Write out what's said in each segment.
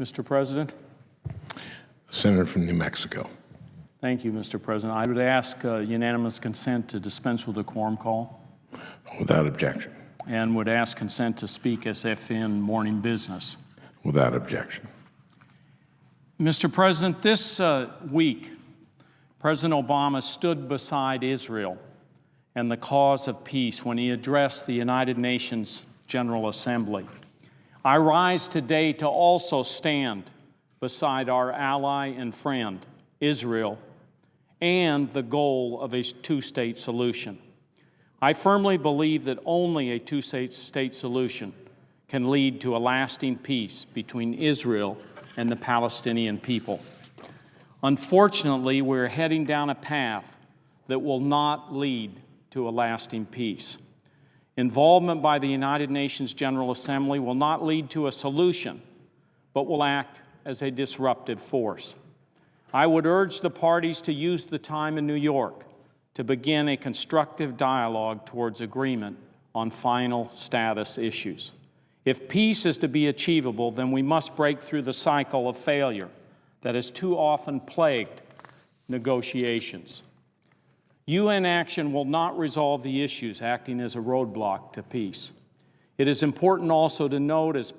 Mr. President. Senator from New Mexico. Thank you, Mr. President. I would ask unanimous consent to dispense with the quorum call. Without objection. And would ask consent to speak as if in morning business. Without objection. Mr. President, this week, President Obama stood beside Israel and the cause of peace when he addressed the United Nations General Assembly. I rise today to also stand beside our ally and friend, Israel, and the goal of a two-state solution. I firmly believe that only a two-state solution can lead to a lasting peace between Israel and the Palestinian people. Unfortunately, we're heading down a path that will not lead to a lasting peace. Involvement by the United Nations General Assembly will not lead to a solution, but will act as a disruptive force. I would urge the parties to use the time in New York to begin a constructive dialogue towards agreement on final status issues. If peace is to be achievable, then we must break through the cycle of failure that has too often plagued negotiations. UN action will not resolve the issues acting as a roadblock to peace. It is important also to note, as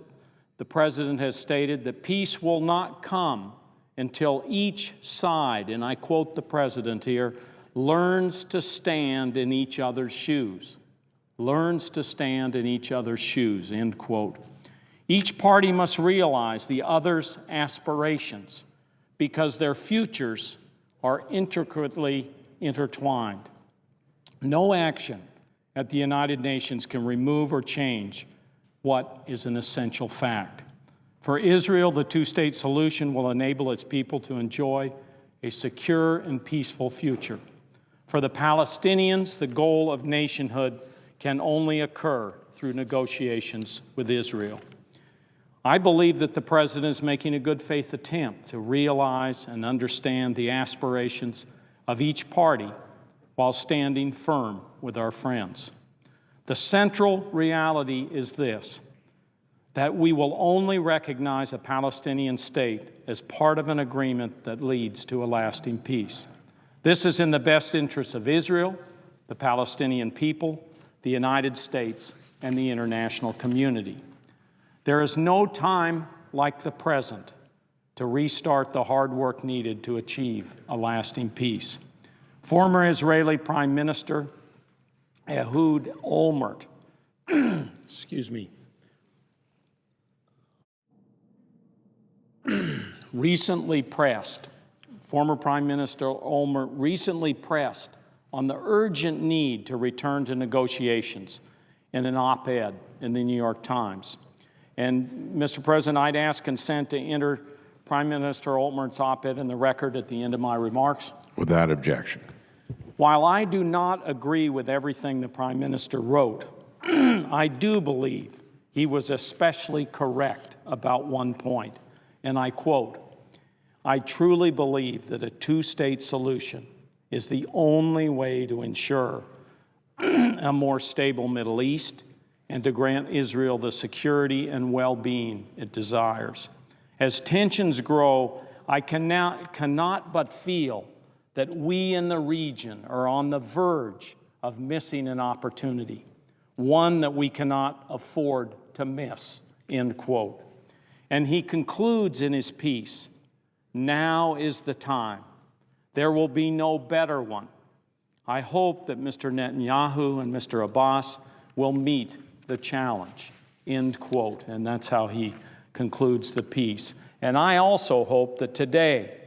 the President has stated, that peace will not come until each side, and I quote the President here, learns to stand in each other's shoes. Learns to stand in each other's shoes, end quote. Each party must realize the other's aspirations because their futures are intricately intertwined. No action at the United Nations can remove or change what is an essential fact. For Israel, the two-state solution will enable its people to enjoy a secure and peaceful future. For the Palestinians, the goal of nationhood can only occur through negotiations with Israel. I believe that the President is making a good faith attempt to realize and understand the aspirations of each party while standing firm with our friends. The central reality is this, that we will only recognize a Palestinian state as part of an agreement that leads to a lasting peace. This is in the best interest of Israel, the Palestinian people, the United States, and the international community. There is no time like the present to restart the hard work needed to achieve a lasting peace. Former Israeli Prime Minister Ehud Olmert, former Prime Minister Olmert recently pressed on the urgent need to return to negotiations in an op-ed in the New York Times. And, Mr. President, I'd ask consent to enter Prime Minister Olmert's op-ed in the record at the end of my remarks. Without objection. While I do not agree with everything the Prime Minister wrote, I do believe he was especially correct about one point, and I quote, "I truly believe that a two-state solution is the only way to ensure a more stable Middle East and to grant Israel the security and well-being it desires. As tensions grow, I cannot but feel that we in the region are on the verge of missing an opportunity, one that we cannot afford to miss," end quote. And he concludes in his piece, "Now is the time. There will be no better one. I hope that Mr. Netanyahu and Mr. Abbas will meet the challenge," end quote. And that's how he concludes the piece. And I also hope that today,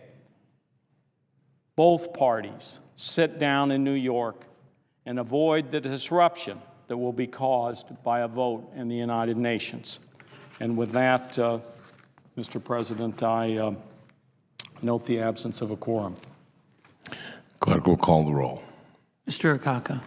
both parties sit down in New York and avoid the disruption that will be caused by a vote in the United Nations. And with that, Mr. President, I note the absence of a quorum. Clerk will call the roll. Mr. Akaka.